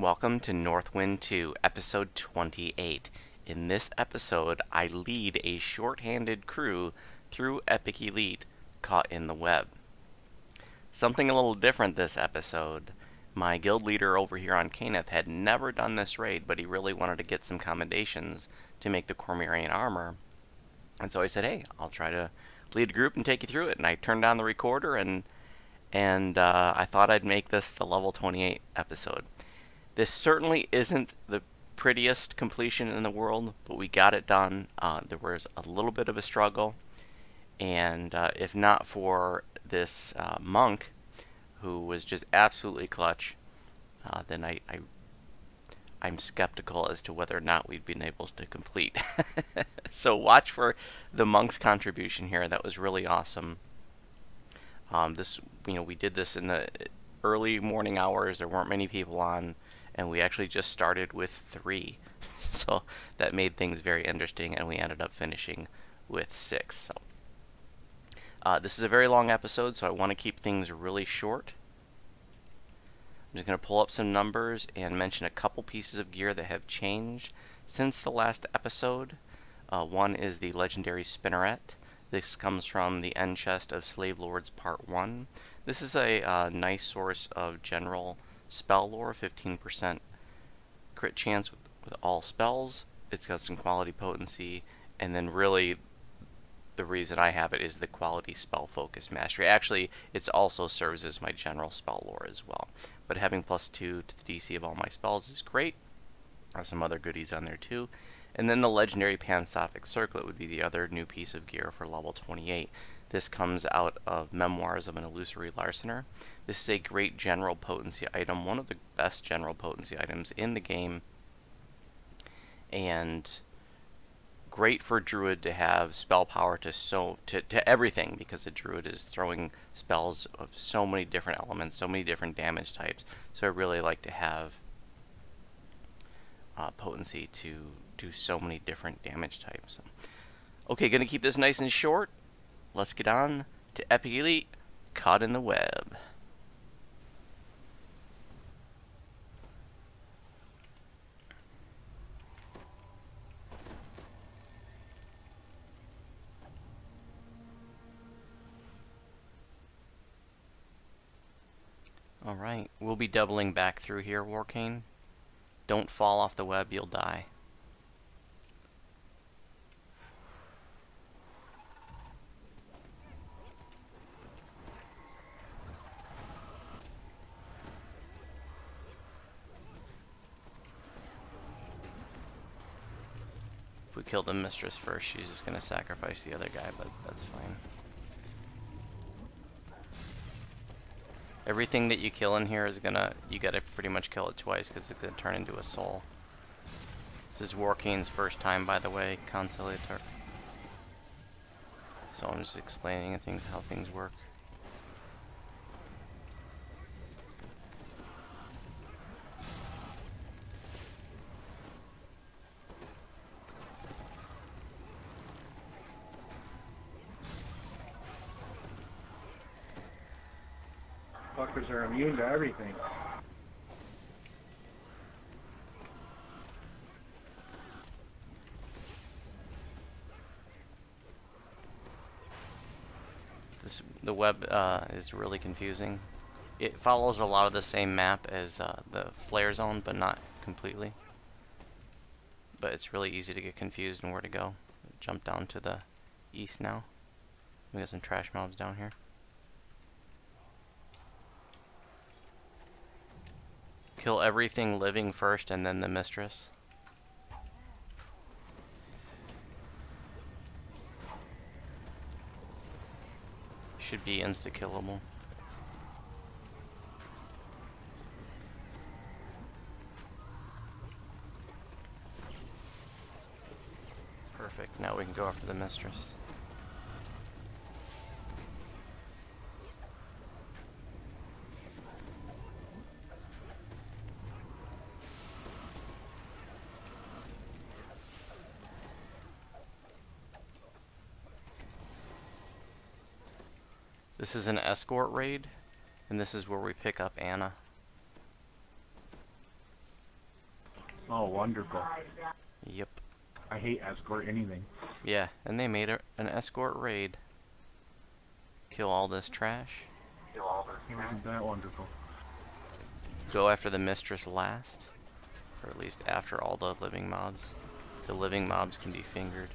Welcome to Northwynd 2, episode 28. In this episode, I lead a short-handed crew through Epic Elite, caught in the web. Something a little different this episode. My guild leader over here on Cannith had never done this raid, but he really wanted to get some commendations to make the Cormyrean armor. And so I said, hey, I'll try to lead a group and take you through it. And I turned on the recorder and I thought I'd make this the level 28 episode. This certainly isn't the prettiest completion in the world, but we got it done. There was a little bit of a struggle, and if not for this monk, who was just absolutely clutch, then I'm skeptical as to whether or not we'd been able to complete. So watch for the monk's contribution here. That was really awesome. We did this in the early morning hours. There weren't many people on, and we actually just started with 3. So that made things very interesting, and we ended up finishing with 6. So this is a very long episode, so I want to keep things really short. I'm just going to pull up some numbers and mention a couple pieces of gear that have changed since the last episode. One is the legendary spinneret. This comes from the End Chest of Slave Lords Part 1. This is a nice source of general spell lore, 15% crit chance with all spells. It's got some quality potency, and then really the reason I have it is the quality spell focus mastery. Actually, it also serves as my general spell lore as well. But having +2 to the DC of all my spells is great. There's some other goodies on there too. And then the legendary Pansophic Circlet would be the other new piece of gear for level 28. This comes out of Memoirs of an Illusory Larcener. This is a great general potency item, one of the best general potency items in the game, and great for Druid to have spell power to everything, because the Druid is throwing spells of so many different elements, so many different damage types. So I really like to have potency to do so many different damage types. Okay, gonna keep this nice and short. Let's get on to Epic Elite, caught in the web. Alright, we'll be doubling back through here, Warcane. Don't fall off the web, you'll die. If we kill the mistress first, she's just going to sacrifice the other guy, but that's fine. Everything that you kill in here is you gotta pretty much kill it twice, because it's gonna turn into a soul. This is Warcane's first time, by the way, Conciliator. So I'm just explaining how things work. Fuckers are immune to everything. The web is really confusing. It follows a lot of the same map as the Flare Zone, but not completely. But it's really easy to get confused and where to go. Jump down to the east now. We got some trash mobs down here. Kill everything living first and then the mistress. Should be insta-killable. Perfect, now we can go after the mistress. This is an escort raid, and this is where we pick up Anna. Oh, wonderful. Yep. I hate escort anything. Yeah, and they made an escort raid. Kill all this trash. Isn't that wonderful? Go after the mistress last. Or at least after all the living mobs. The living mobs can be fingered.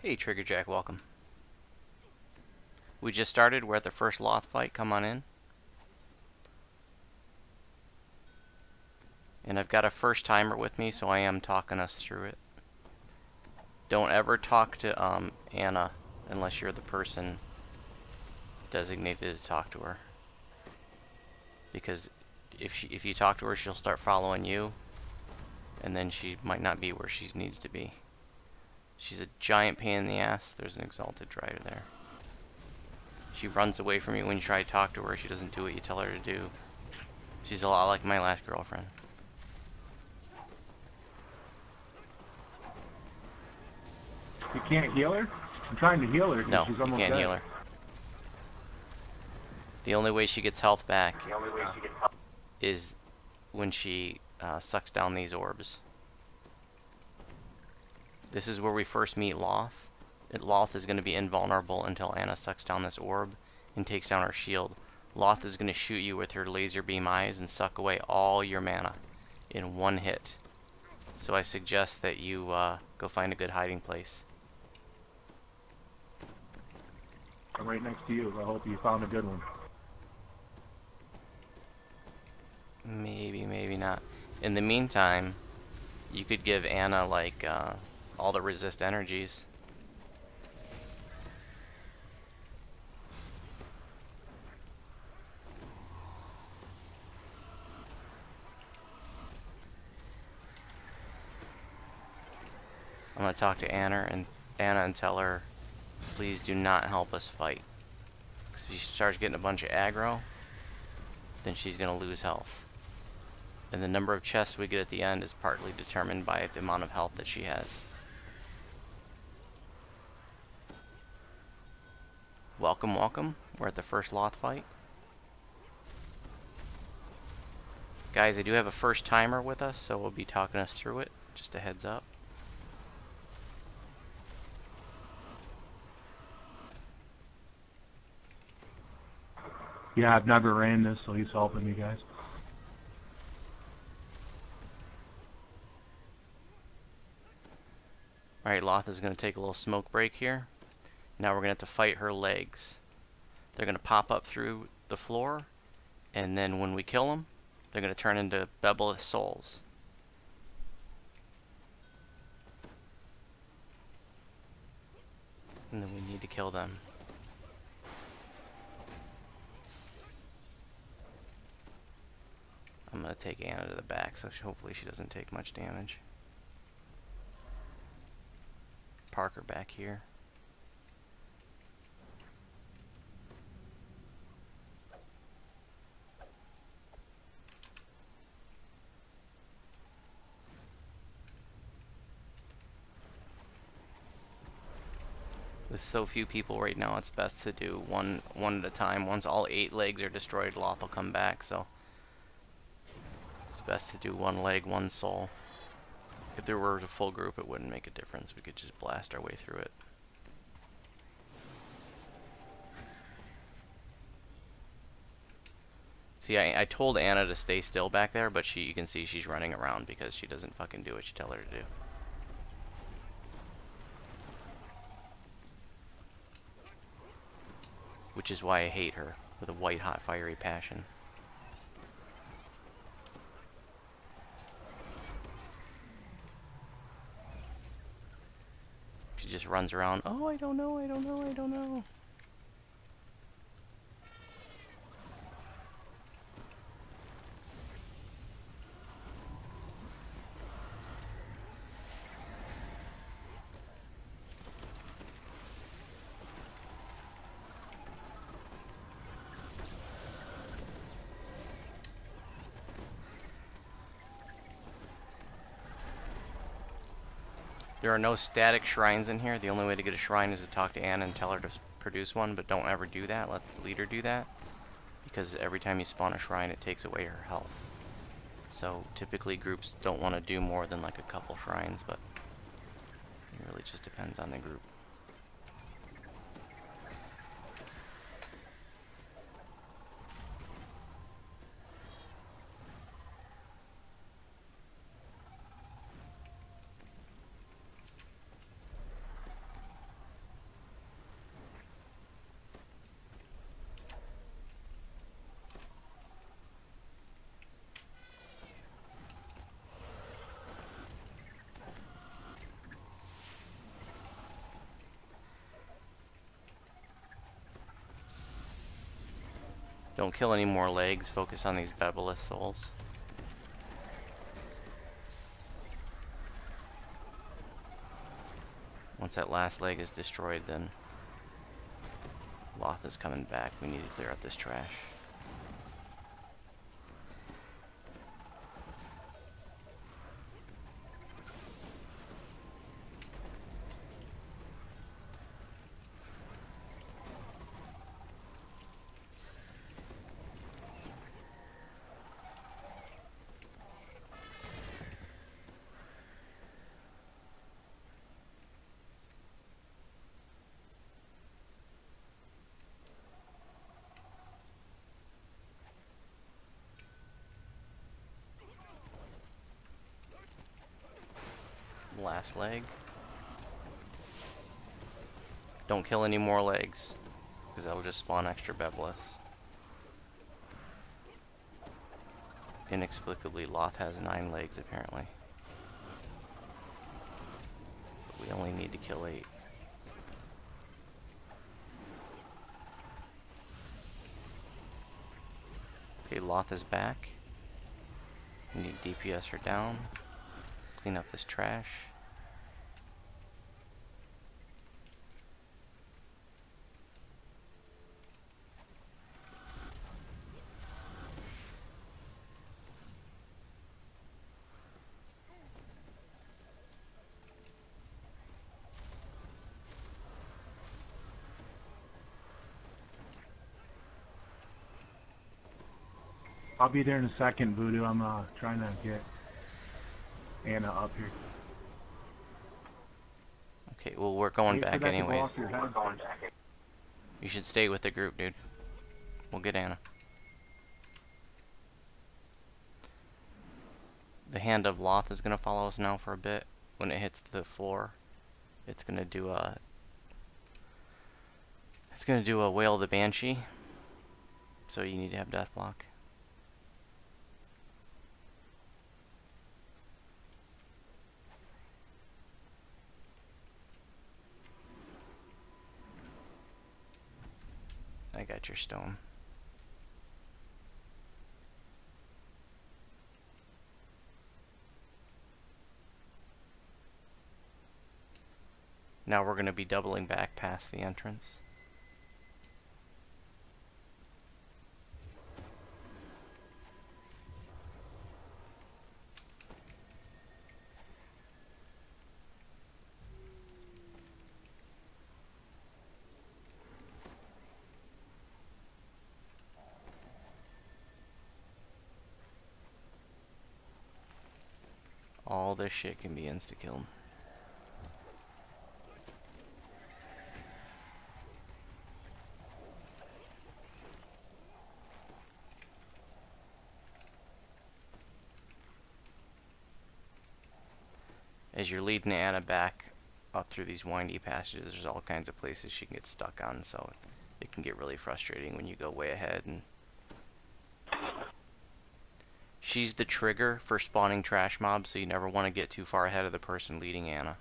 Hey, Trigger Jack, welcome. We just started. We're at the first Loth fight. Come on in. And I've got a first timer with me, so I am talking us through it. Don't ever talk to Anna unless you're the person designated to talk to her. Because if you talk to her, she'll start following you, and then she might not be where she needs to be. She's a giant pain in the ass. There's an exalted driver there. She runs away from you when you try to talk to her. She doesn't do what you tell her to do. She's a lot like my last girlfriend. You can't heal her? I'm trying to heal her. No, she's you almost can't dead. heal her. The only way she gets health back is when she sucks down these orbs. This is where we first meet Loth. Loth is going to be invulnerable until Anna sucks down this orb and takes down her shield. Loth is going to shoot you with her laser beam eyes and suck away all your mana in one hit. So I suggest that you go find a good hiding place. I'm right next to you. I hope you found a good one. Maybe, maybe not. In the meantime, you could give Anna like all the resist energies. I'm gonna talk to Anna and tell her, please do not help us fight. Because if she starts getting a bunch of aggro, then she's gonna lose health. And the number of chests we get at the end is partly determined by the amount of health that she has. Welcome, welcome. We're at the first Loth fight. Guys, I do have a first timer with us, so we'll be talking us through it. Just a heads up. Yeah, I've never ran this, so he's helping me, guys. Alright, Loth is going to take a little smoke break here. Now we're going to have to fight her legs. They're going to pop up through the floor, and then when we kill them, they're going to turn into Bebelith souls. And then we need to kill them. I'm going to take Anna to the back, so hopefully she doesn't take much damage. Park her back here. With so few people right now, it's best to do one at a time. Once all 8 legs are destroyed, Loth will come back, so it's best to do one leg, one soul. If there were a full group, it wouldn't make a difference. We could just blast our way through it. See, I told Anna to stay still back there, but you can see she's running around because she doesn't fucking do what you tell her to do. Which is why I hate her with a white hot fiery passion. She just runs around, oh, I don't know, I don't know, I don't know. There are no static shrines in here. The only way to get a shrine is to talk to Anna and tell her to produce one, but don't ever do that. Let the leader do that. Because every time you spawn a shrine, it takes away her health. So typically groups don't want to do more than like a couple shrines, but it really just depends on the group. Don't kill any more legs, focus on these bebeleth souls. Once that last leg is destroyed, then Loth is coming back. We need to clear out this trash. Last leg. Don't kill any more legs, because that'll just spawn extra bebeleths. Inexplicably, Loth has 9 legs apparently. But we only need to kill 8. Okay, Loth is back. We need DPS her down. Clean up this trash. I'll be there in a second, Voodoo. I'm trying to get Anna up here. Okay, well we're going Wait for back that to go anyways. off your head. You should stay with the group, dude. We'll get Anna. The hand of Loth is gonna follow us now for a bit. When it hits the floor, it's gonna do a Wail of the Banshee. So you need to have death block. I got your stone. Now we're going to be doubling back past the entrance. All this shit can be insta-killed. As you're leading Anna back up through these windy passages, there's all kinds of places she can get stuck on, so it can get really frustrating when you go way ahead. And she's the trigger for spawning trash mobs, so you never want to get too far ahead of the person leading Anna.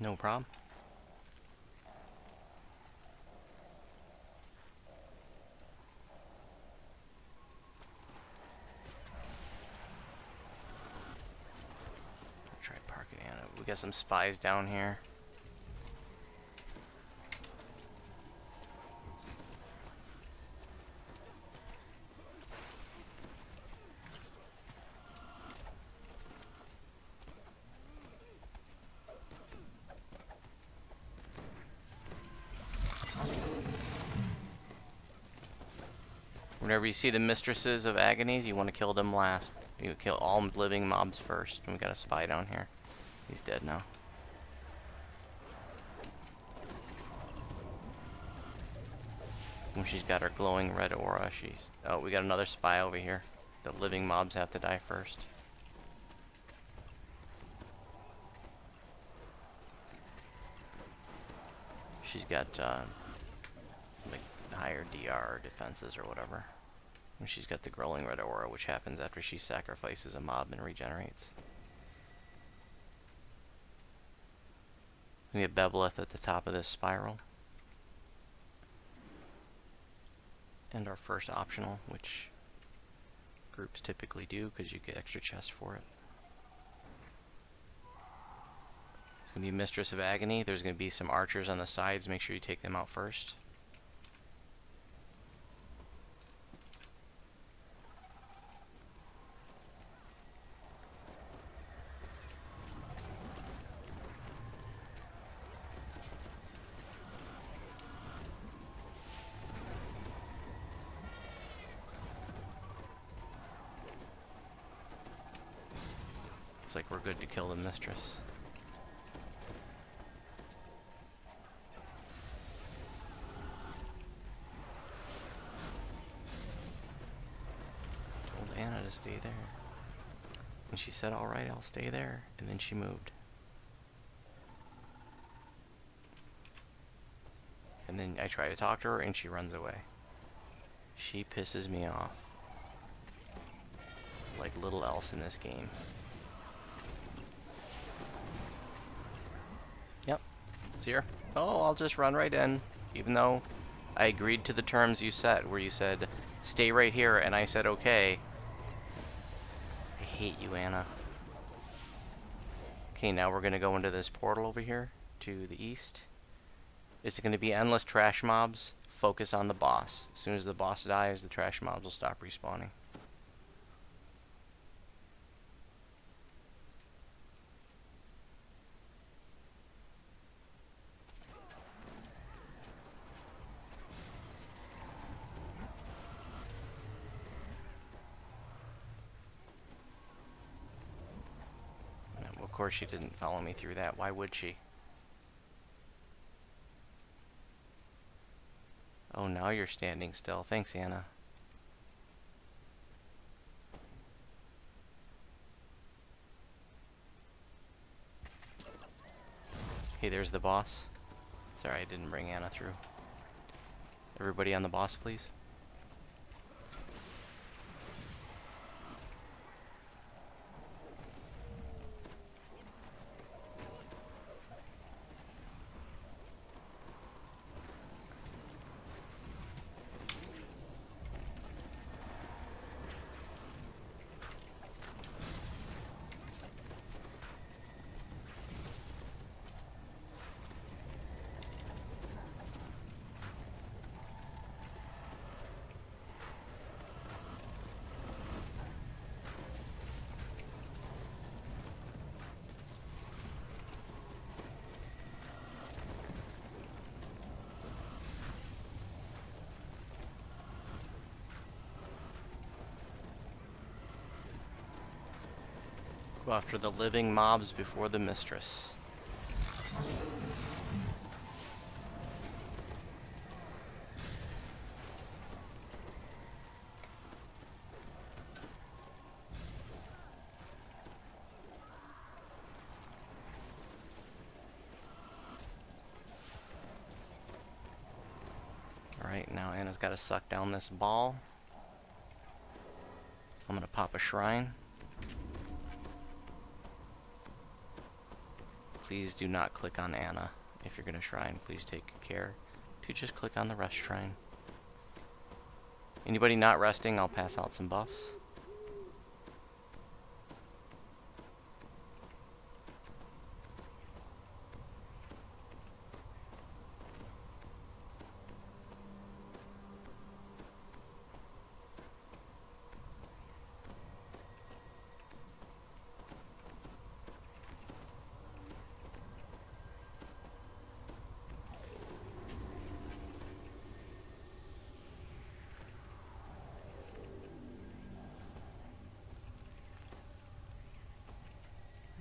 No problem. Try parking Anna. We got some spies down here. Whenever you see the mistresses of agonies, you want to kill them last. You kill all living mobs first. And we got a spy down here. He's dead now. When she's got her glowing red aura, she's... Oh, we got another spy over here. The living mobs have to die first. She's got, like, higher DR defenses or whatever. And she's got the glowing red aura, which happens after she sacrifices a mob and regenerates. We have Bebeleth at the top of this spiral. And our first optional, which groups typically do because you get extra chests for it. It's going to be Mistress of Agony. There's going to be some archers on the sides. Make sure you take them out first. Looks like we're good to kill the Mistress. Told Anna to stay there. And she said, alright, I'll stay there. And then she moved. And then I try to talk to her and she runs away. She pisses me off. Like little else in this game. Yep. See her? Oh, I'll just run right in. Even though I agreed to the terms you set, where you said, stay right here, and I said, okay. I hate you, Anna. Okay, now we're going to go into this portal over here to the east. It's going to be endless trash mobs. Focus on the boss. As soon as the boss dies, the trash mobs will stop respawning. Of course she didn't follow me through that. Why would she? Oh, now you're standing still. Thanks, Anna. Hey, there's the boss. Sorry, I didn't bring Anna through. Everybody on the boss, please. Go after the living mobs before the Mistress. Alright, now Anna's got to suck down this ball. I'm going to pop a shrine. please do not click on Anna. If you're going to shrine, please take care to just click on the rest shrine. Anybody not resting, I'll pass out some buffs.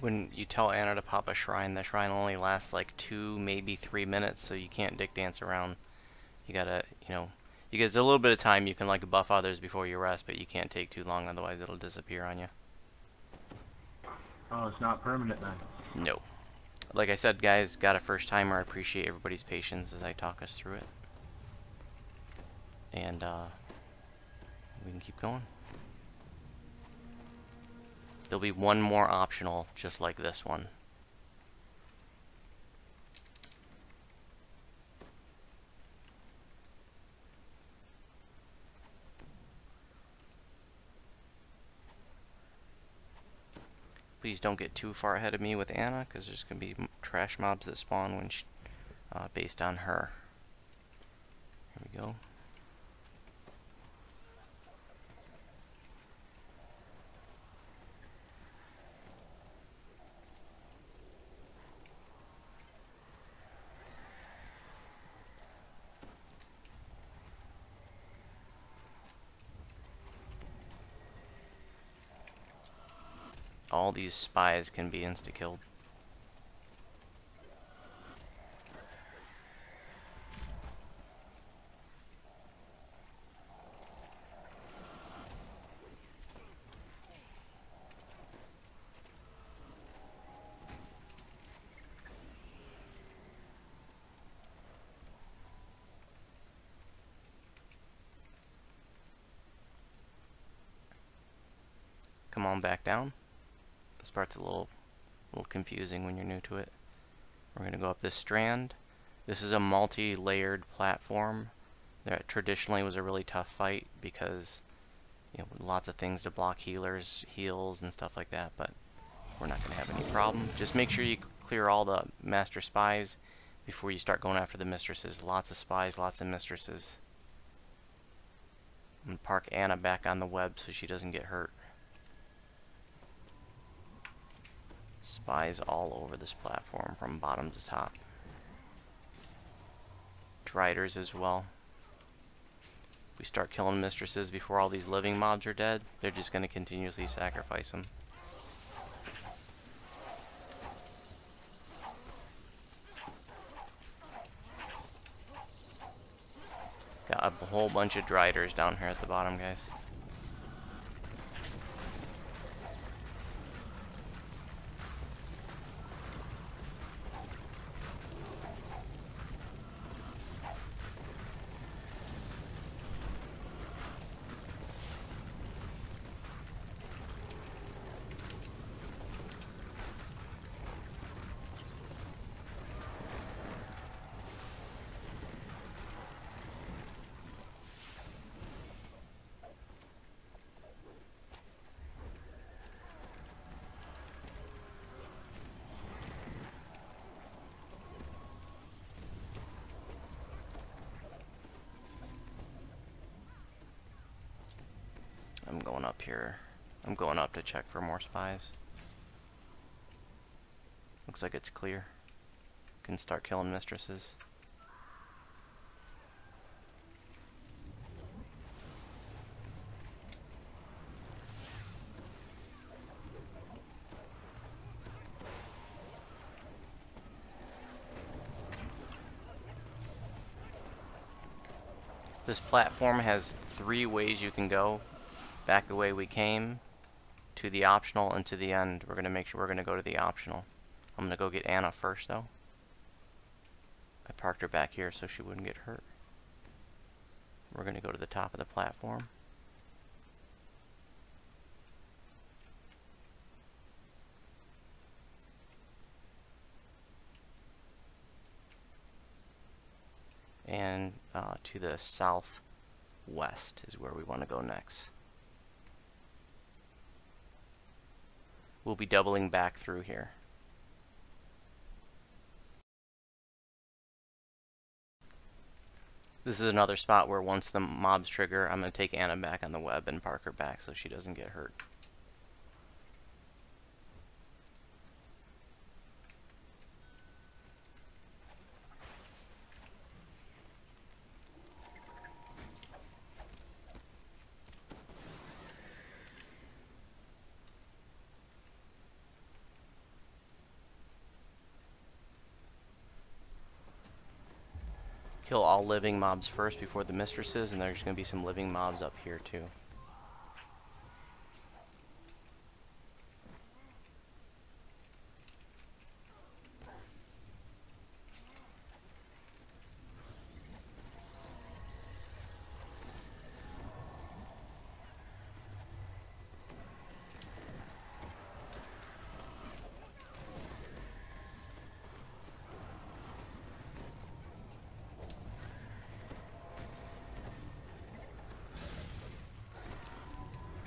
When you tell Anna to pop a shrine, the shrine only lasts like 2, maybe 3 minutes, so you can't dick dance around. You gotta, you know, you get a little bit of time. You can like buff others before you rest, but you can't take too long, otherwise it'll disappear on you. Oh, it's not permanent then? No. Like I said, guys, got a first timer. I appreciate everybody's patience as I talk us through it. And we can keep going. There'll be one more optional, just like this one. Please don't get too far ahead of me with Anna, because there's going to be trash mobs that spawn when she, based on her. Here we go. All these spies can be insta-killed. Come on back down. This part's a little confusing when you're new to it. We're going to go up this strand. This is a multi-layered platform that traditionally was a really tough fight because, you know, lots of things to block healers, heals, and stuff like that, but we're not going to have any problem. Just make sure you clear all the master spies before you start going after the mistresses. Lots of spies, lots of mistresses. I'm going to park Anna back on the web so she doesn't get hurt. Spies all over this platform from bottom to top. Driders as well. If we start killing mistresses before all these living mobs are dead, they're just going to continuously sacrifice them. Got a whole bunch of Driders down here at the bottom, guys. I'm going up here. I'm going up to check for more spies. Looks like it's clear. Can start killing mistresses. This platform has 3 ways you can go. Back the way we came, to the optional, and to the end. We're going to make sure we're going to go to the optional. I'm going to go get Anna first, though. I parked her back here so she wouldn't get hurt. We're going to go to the top of the platform. And to the southwest is where we want to go next. We'll be doubling back through here. This is another spot where once the mobs trigger, I'm going to take Anna back on the web and park her back so she doesn't get hurt. Kill all living mobs first before the mistresses, and there's going to be some living mobs up here too.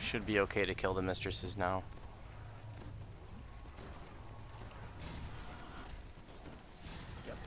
Should be okay to kill the mistresses now. Yep.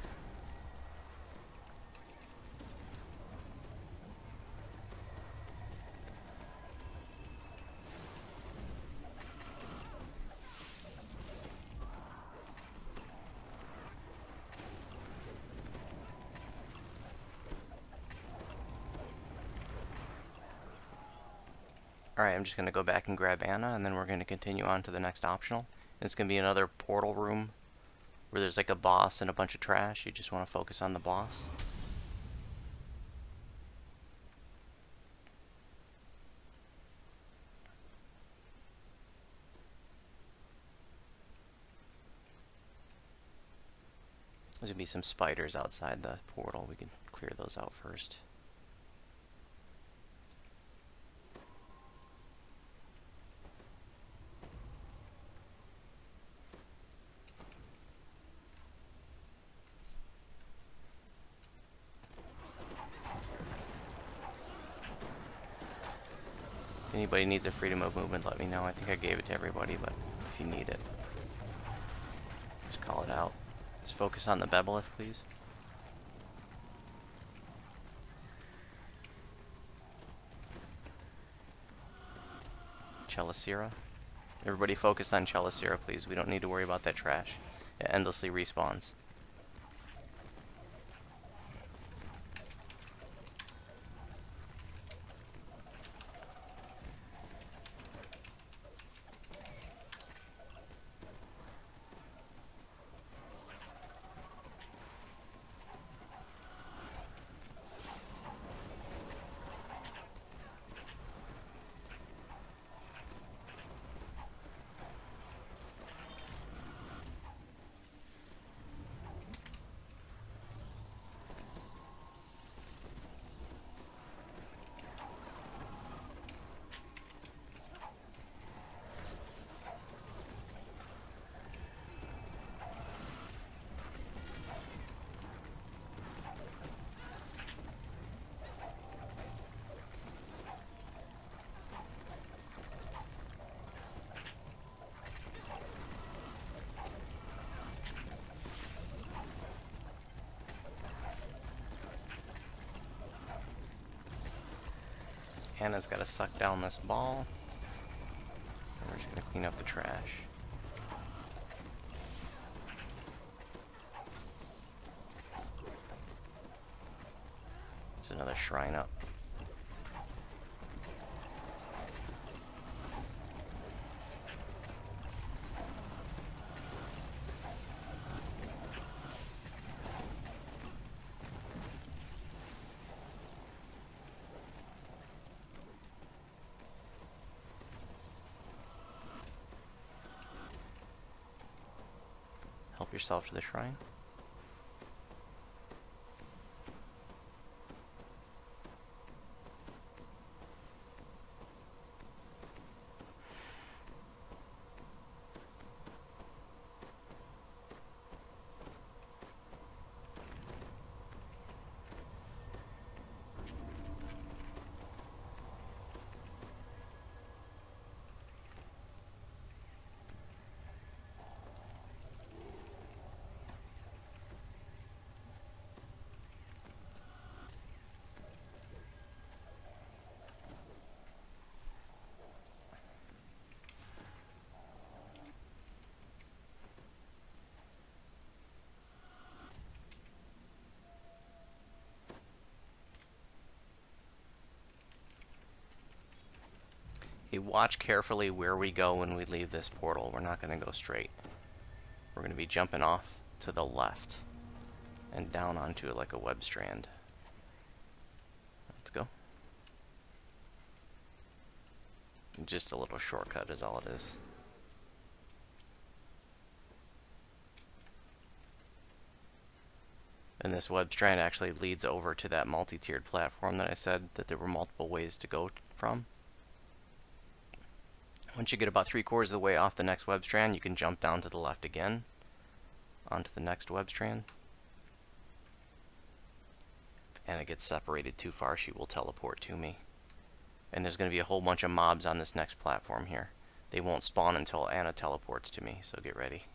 Alright, I'm just going to go back and grab Anna, and then we're going to continue on to the next optional. It's going to be another portal room where there's like a boss and a bunch of trash. You just want to focus on the boss. There's going to be some spiders outside the portal. We can clear those out first. If anybody needs a freedom of movement, let me know. I think I gave it to everybody, but if you need it, just call it out. Just focus on the Bebolith, please. Chelicera. Everybody focus on Chelicera, please. We don't need to worry about that trash. It endlessly respawns. Anna's got to suck down this ball. And we're just going to clean up the trash. There's another shrine up. Help yourself to the shrine. Okay, watch carefully where we go when we leave this portal. We're not going to go straight. We're going to be jumping off to the left and down onto like a web strand. Let's go. Just a little shortcut is all it is. And this web strand actually leads over to that multi-tiered platform that I said that there were multiple ways to go from. Once you get about 3/4 of the way off the next web strand, you can jump down to the left again onto the next web strand. And it gets separated too far, she will teleport to me. And there's going to be a whole bunch of mobs on this next platform here. They won't spawn until Anna teleports to me, so get ready.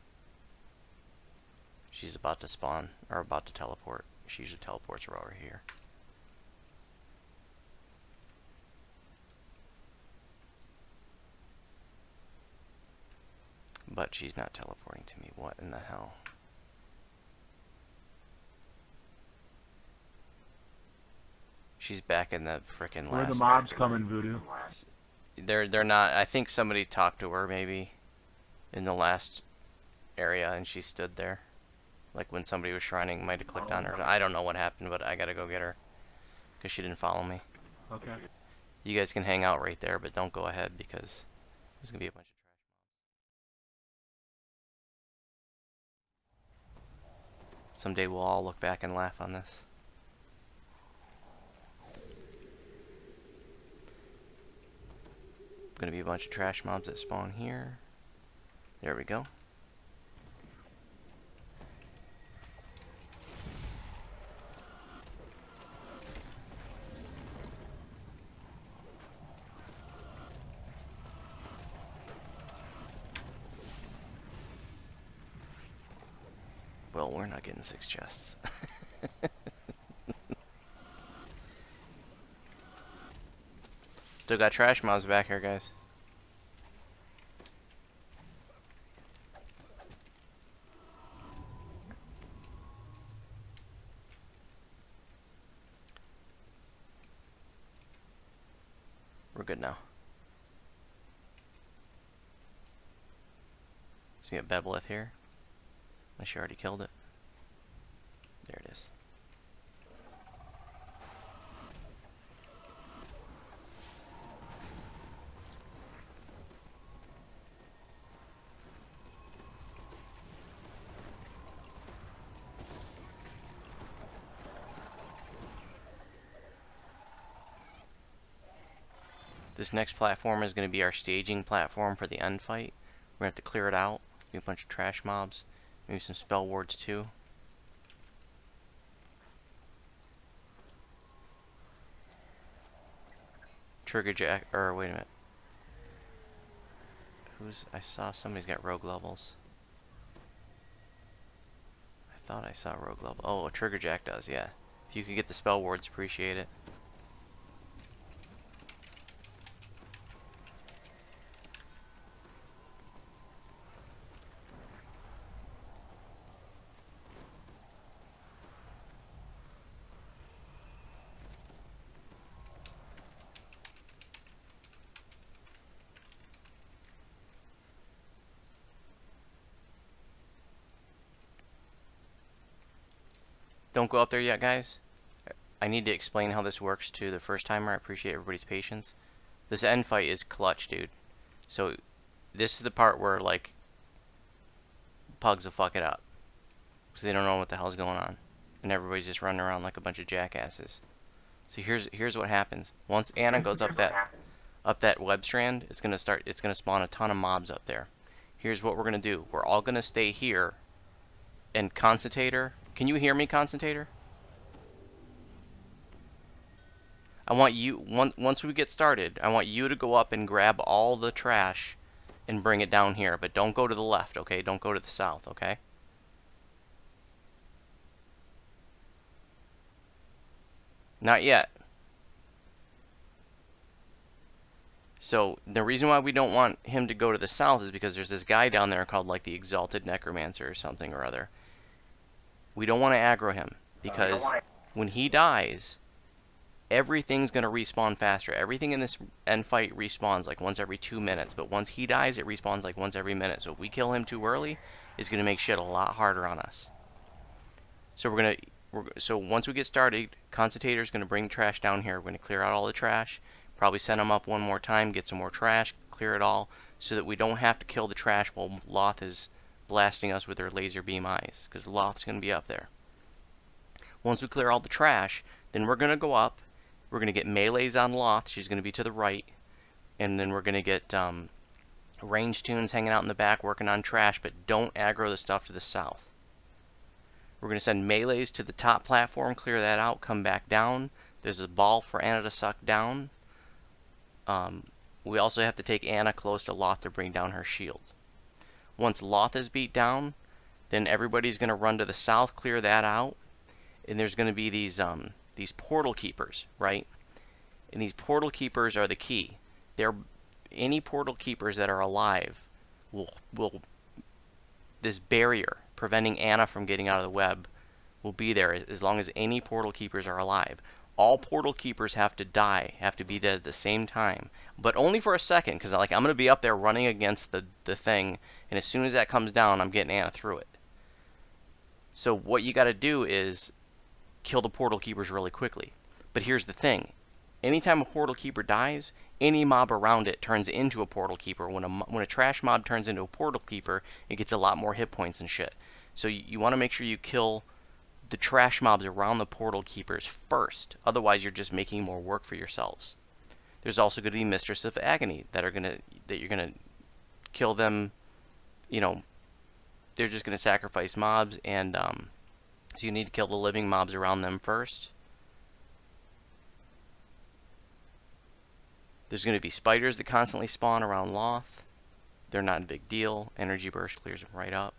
She's about to spawn, or about to teleport. She usually teleports right over here. But she's not teleporting to me. What in the hell? She's back in the frickin' last... Where are the mobs coming, Voodoo? They're not... I think somebody talked to her, maybe, in the last area, and she stood there. Like when somebody was shrining, might have clicked on her. I don't know what happened, but I gotta go get her. Because she didn't follow me. Okay. You guys can hang out right there, but don't go ahead, because there's gonna be a bunch of trash mobs. Someday we'll all look back and laugh on this. Gonna be a bunch of trash mobs that spawn here. There we go. Well, we're not getting 6 chests. Still got trash mobs back here, guys. We're good now. So we got Bebelith here. Unless you already killed it. There it is. This next platform is going to be our staging platform for the end fight. We're going to have to clear it out. Be a bunch of trash mobs. Maybe some spell wards too. Trigger Jack, or wait a minute. I saw somebody's got rogue levels. I thought I saw rogue level. Oh, a Trigger Jack does, yeah. If you could get the spell wards, appreciate it. Don't go up there yet, guys. I need to explain how this works to the first timer. I appreciate everybody's patience. This end fight is clutch, dude. So this is the part where like pugs will fuck it up because they don't know what the hell's going on, and everybody's just running around like a bunch of jackasses. So here's what happens. Once Anna goes up that web strand, it's gonna spawn a ton of mobs up there. Here's what we're gonna do. We're all gonna stay here, and Concentrator. Can you hear me, Concentrator? I want you, once we get started, I want you to go up and grab all the trash and bring it down here. But don't go to the left, okay? Don't go to the south, okay? Not yet. So, the reason why we don't want him to go to the south is because there's this guy down there called, like, the Exalted Necromancer or something or other. We don't want to aggro him, because when he dies, everything's going to respawn faster. Everything in this end fight respawns like once every 2 minutes, but once he dies, it respawns like once every minute. So if we kill him too early, it's going to make shit a lot harder on us. So so once we get started, Consultator's going to bring trash down here. We're going to clear out all the trash, probably send him up one more time, get some more trash, clear it all, so that we don't have to kill the trash while Loth is blasting us with her laser beam eyes, because Loth's going to be up there. Once we clear all the trash, then we're going to go up. We're going to get melees on Loth. She's going to be to the right. And then we're going to get range tunes hanging out in the back working on trash, but don't aggro the stuff to the south. We're going to send melees to the top platform, clear that out, come back down. There's a ball for Anna to suck down. We also have to take Anna close to Loth to bring down her shield. Once Loth is beat down, then everybody's going to run to the south, clear that out. And there's going to be these portal keepers, right? And these portal keepers are the key. Any portal keepers that are alive will this barrier preventing Anna from getting out of the web will be there as long as any portal keepers are alive. All portal keepers have to die, have to be dead at the same time, but only for a second, because like I'm going to be up there running against the thing, and as soon as that comes down, I'm getting Anna through it. So what you got to do is kill the portal keepers really quickly. But here's the thing. Anytime a portal keeper dies, any mob around it turns into a portal keeper. When a trash mob turns into a portal keeper, it gets a lot more hit points and shit. So you want to make sure you kill the trash mobs around the portal keepers first. Otherwise, you're just making more work for yourselves. There's also going to be Mistress of Agony that you're gonna kill them. You know, they're just going to sacrifice mobs, and so you need to kill the living mobs around them first. There's going to be spiders that constantly spawn around Loth. They're not a big deal. Energy burst clears them right up.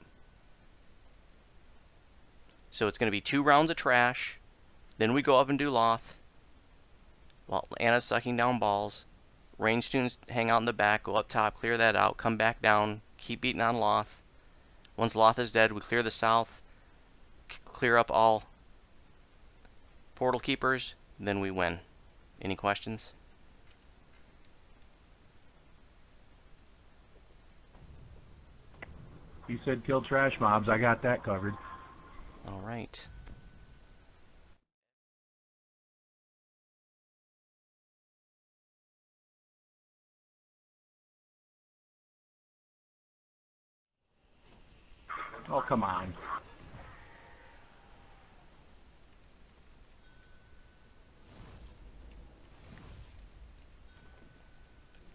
So it's going to be 2 rounds of trash. Then we go up and do Loth. While Anna's sucking down balls. Range tunes hang out in the back. Go up top, clear that out. Come back down. Keep beating on Loth. Once Loth is dead, we clear the south. Clear up all portal keepers. Then we win. Any questions? You said kill trash mobs. I got that covered. All right. Oh, come on.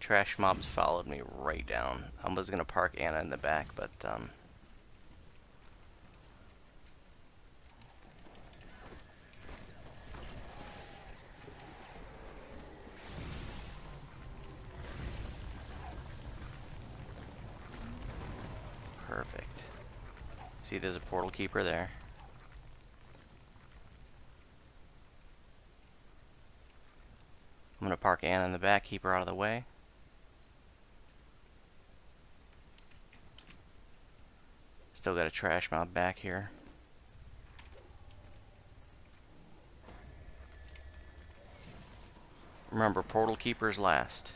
Trash mobs followed me right down. I was going to park Anna in the back, but perfect. See, there's a portal keeper there. I'm going to park Anna in the back, keep her out of the way. Still got a trash mob back here. Remember, portal keepers last.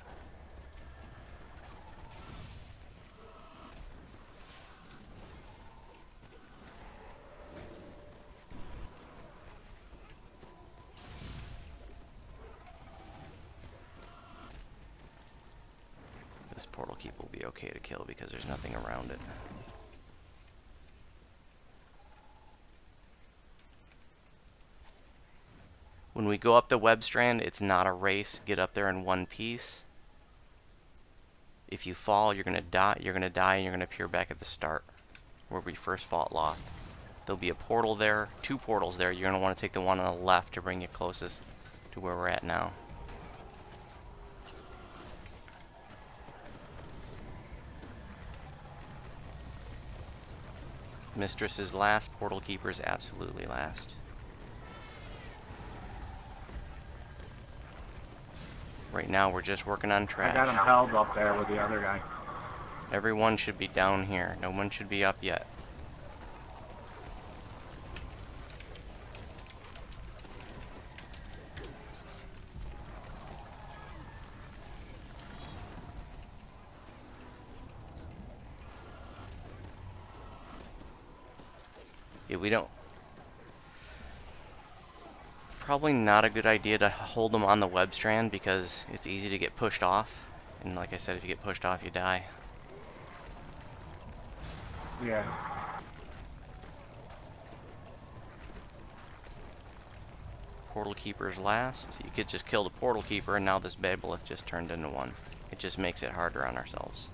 This portal keep will be okay to kill because there's nothing around it. When we go up the web strand, it's not a race. Get up there in one piece. If you fall, you're gonna die. You're gonna die, and you're gonna appear back at the start, where we first fought Loth. There'll be a portal there, 2 portals there. You're gonna want to take the one on the left to bring you closest to where we're at now. Mistress is last. Portal keeper is absolutely last. Right now we're just working on trash. I got him held up there with the other guy. Everyone should be down here. No one should be up yet. Yeah, we don't... Probably not a good idea to hold them on the web strand because it's easy to get pushed off. And like I said, if you get pushed off, you die. Yeah. Portal Keeper's last. You could just kill the Portal Keeper and now this Babelith just turned into one. It just makes it harder on ourselves.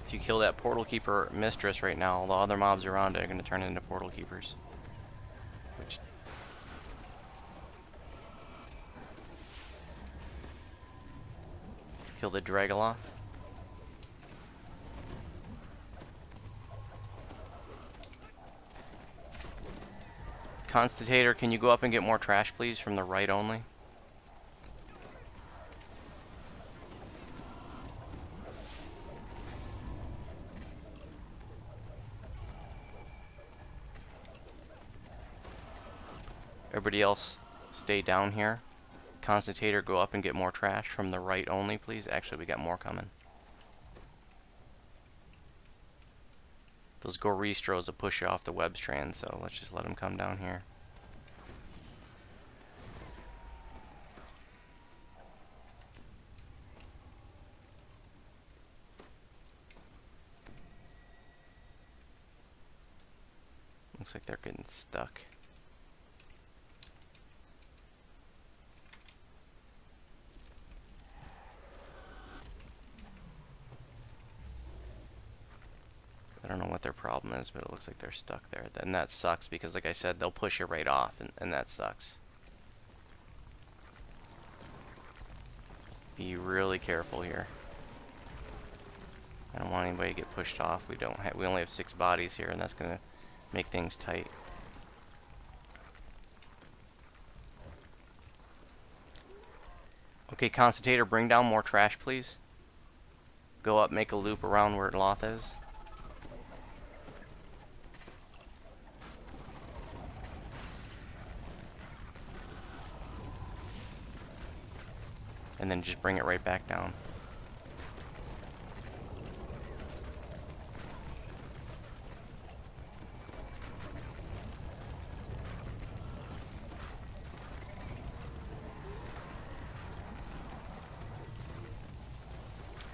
If you kill that Portal Keeper Mistress right now, all the other mobs around it are going to turn into Portal Keepers. Which... Kill the Dragoloth. Constatator, can you go up and get more trash, please, from the right only? Everybody else, stay down here. Constatator, go up and get more trash from the right only, please. Actually, we got more coming. Those Goristros will push you off the web strand, so let's just let them come down here. Looks like they're getting stuck. I don't know what their problem is, but it looks like they're stuck there. And that sucks because, like I said, they'll push you right off, and that sucks. Be really careful here. I don't want anybody to get pushed off. We only have 6 bodies here, and that's gonna make things tight. Okay, Constatator, bring down more trash, please. Go up, make a loop around where Loth is. And then just bring it right back down.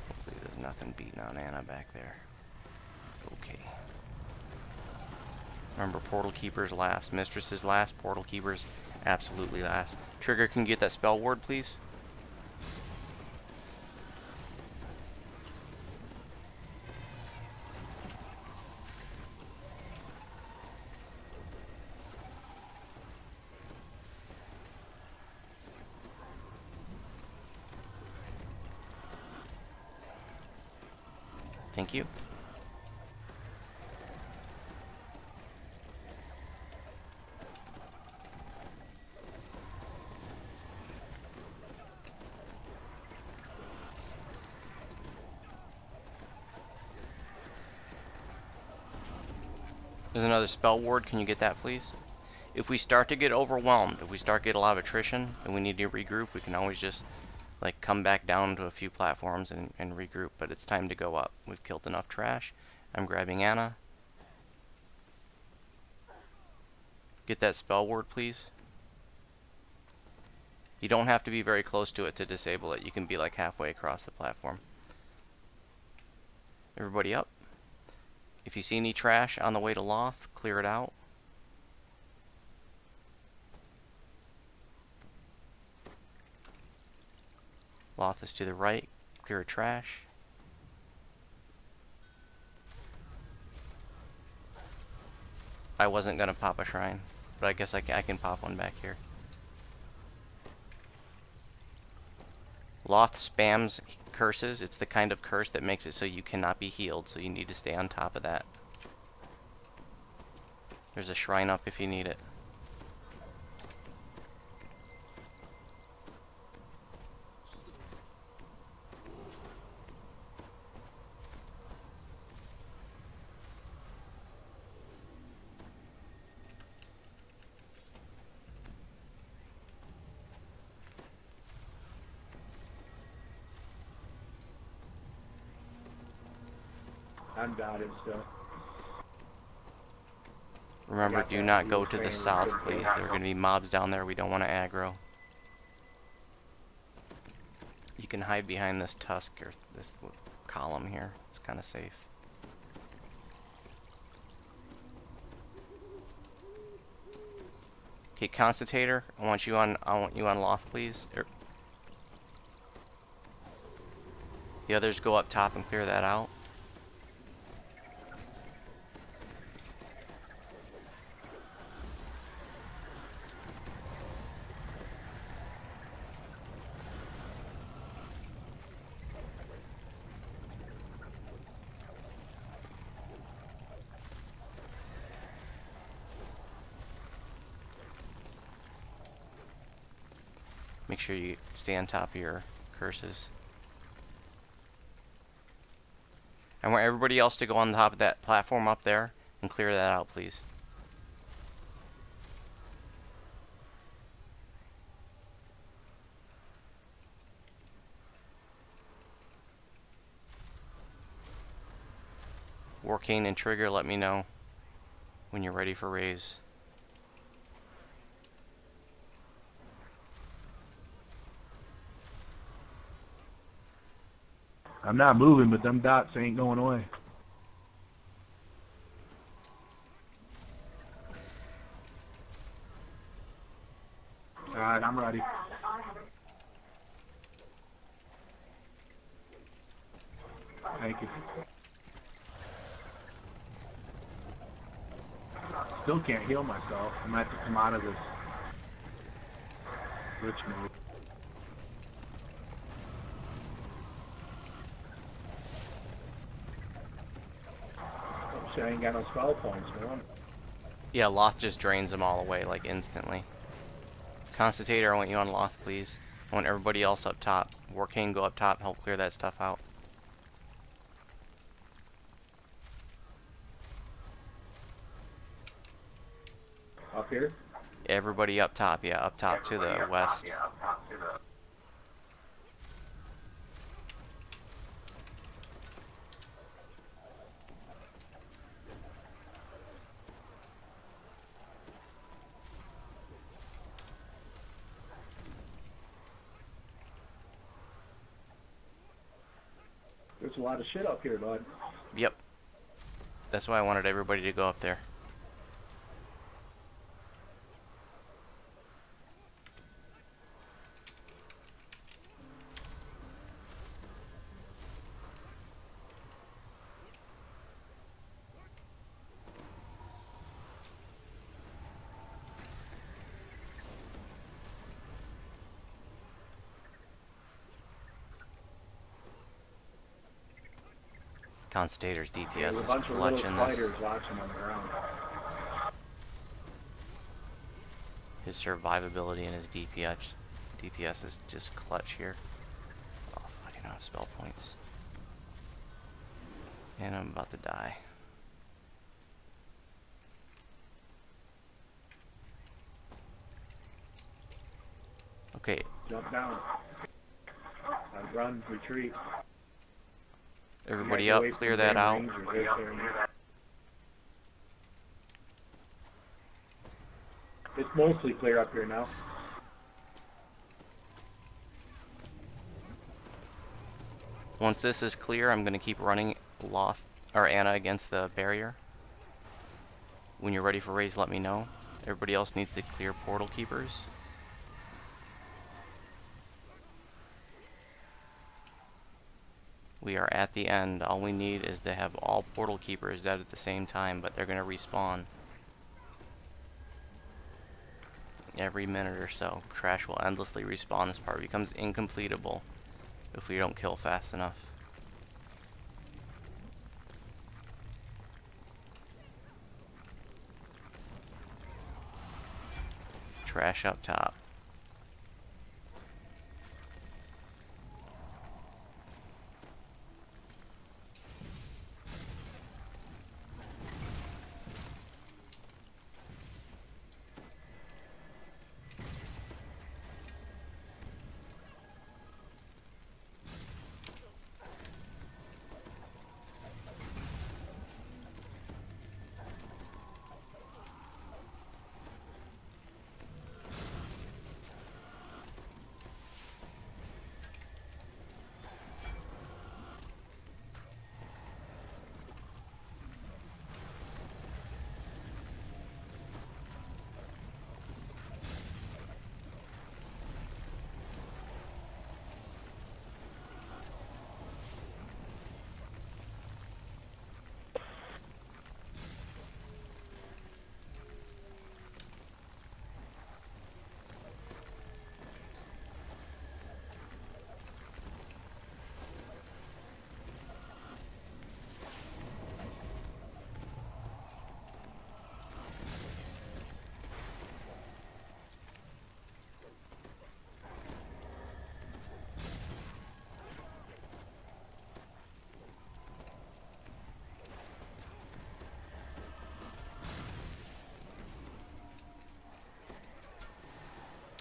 Hopefully there's nothing beating on Anna back there. Okay. Remember, Portal Keeper's last. Mistress's last. Portal Keeper's absolutely last. Trigger, can you get that spell ward, please? Thank you. There's another spell ward. Can you get that, please? If we start to get overwhelmed, if we start to get a lot of attrition and we need to regroup, we can always just like come back down to a few platforms and regroup, but it's time to go up. We've killed enough trash. I'm grabbing Anna. Get that spell ward, please. You don't have to be very close to it to disable it. You can be like halfway across the platform. Everybody up. If you see any trash on the way to Loth, clear it out. Loth is to the right. Clear trash. I wasn't going to pop a shrine, but I guess I can pop one back here. Loth spams curses. It's the kind of curse that makes it so you cannot be healed, so you need to stay on top of that. There's a shrine up if you need it. I'm dotted still. Remember, do not go to the south, please. There are going to be mobs down there. We don't want to aggro. You can hide behind this tusk or this column here. It's kind of safe. Okay, Constatator, I want you on loft, please. The others go up top and clear that out. Make sure you stay on top of your curses. I want everybody else to go on top of that platform up there and clear that out, please. Warcane and Trigger, let me know when you're ready for raise. I'm not moving, but them dots ain't going away. Alright, I'm ready. Thank you. Still can't heal myself. I'm gonna have to come out of this rich mode. I ain't got no spell points, man. Yeah, Loth just drains them all away, like, instantly. Constatator, I want you on Loth, please. I want everybody else up top. Warcane, go up top, help clear that stuff out. Up here? Everybody up top, yeah, up top to the west. There's a lot of shit up here, bud. Yep. That's why I wanted everybody to go up there. Constatator's DPS is clutching this. His survivability and his DPS is just clutch here. Oh, fucking out of spell points. And I'm about to die. Okay. Jump down. Run, retreat. Everybody up, clear that out. It's mostly clear up here now. Once this is clear, I'm going to keep running Loth or Anna against the barrier. When you're ready for raise, let me know. Everybody else needs to clear portal keepers. We are at the end. All we need is to have all portal keepers dead at the same time, but they're going to respawn every minute or so. Trash will endlessly respawn. This part becomes incompletable if we don't kill fast enough. trash up top.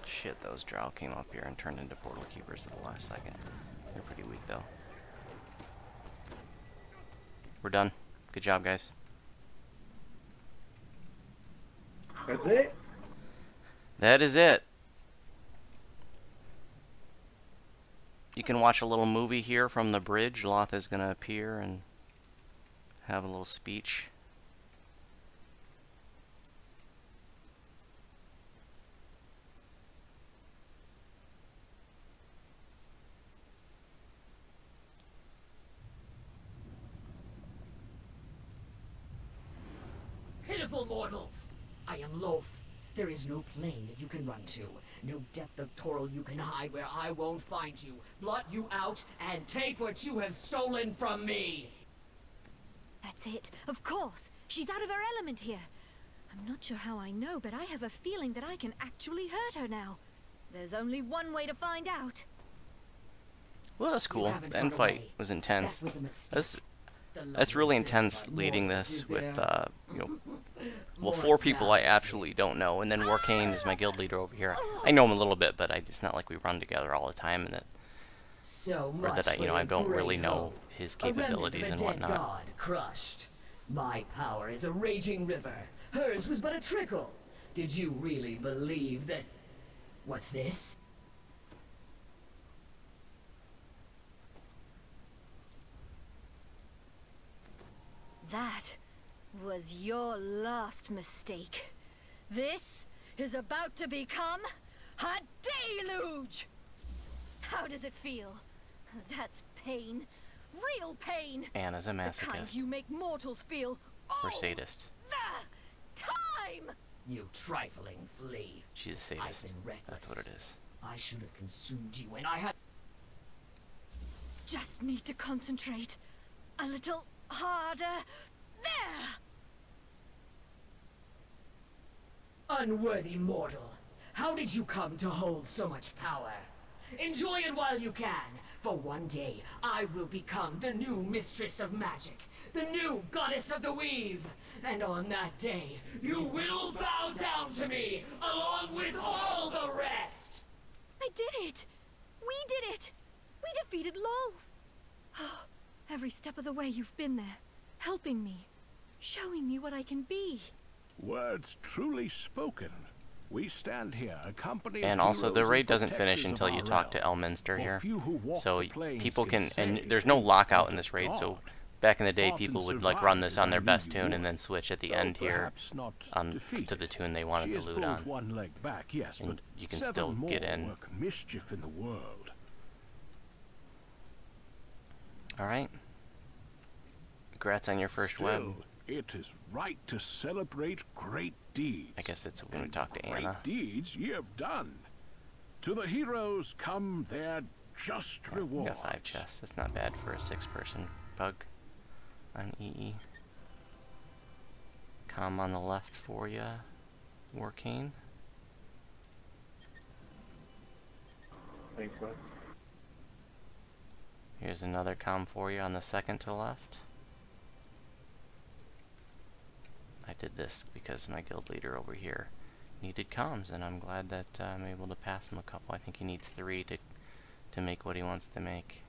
Shit, those drow came up here and turned into portal keepers at the last second. They're pretty weak though. We're done. Good job, guys. That's it? That is it. You can watch a little movie here from the bridge. Loth is going to appear and have a little speech. Pitiful mortals! I am loath. There is no plane that you can run to, no depth of toil you can hide where I won't find you, blot you out, and take what you have stolen from me! That's it. Of course. She's out of her element here. I'm not sure how I know, but I have a feeling that I can actually hurt her now. There's only one way to find out. Well, that's cool. The end fight was intense. That was a mistake. That's really intense leading this with, you know, well, 4 people I absolutely don't know, and then Warcane is my guild leader over here. I know him a little bit, but it's not like we run together all the time, and or that I don't really know his capabilities and whatnot. God crushed. My power is a raging river. Hers was but a trickle. Did you really believe that? What's this? That was your last mistake. This is about to become a deluge! How does it feel? That's pain. Real pain. Anna's a The kind masochist. you make mortals feel. Or all sadist. the time! You trifling flea. She's a I've sadist. been reckless. That's what it is. I should have consumed you when I had... Just need to concentrate. A little harder. There! Unworthy mortal. How did you come to hold so much power? Enjoy it while you can, for one day I will become the new mistress of magic, the new goddess of the weave, and on that day you will bow down to me, along with all the rest! I did it! We did it! We defeated Lolth! Oh, every step of the way you've been there, helping me, showing me what I can be. Words truly spoken. We stand here, a company And of also, the heroes raid and doesn't finish protectors until of you our talk to realm. Elminster For here. few who walk So the plains people can, say, and there's no lockout in this raid, God. so back in the day Fought people and would like run survived this as on I their knew best you tune would. and then switch at the Though end here perhaps not to defeated. the tune they wanted She to has loot pulled on. one leg back, yes, And but you can 7 still more get in. work mischief in the world. Alright. Congrats on your first web. Still, it is right to celebrate great deeds. I guess that's when we And talk to great Anna. deeds ye have done. To the heroes come their just We rewards. got 5 chests. That's not bad for a 6-person pug on EE. Com on the left for ya, Warcane. Thanks, bud. Here's another comm for you on the second to left. I did this because my guild leader over here needed comms, and I'm glad that I'm able to pass him a couple. I think he needs 3 to make what he wants to make.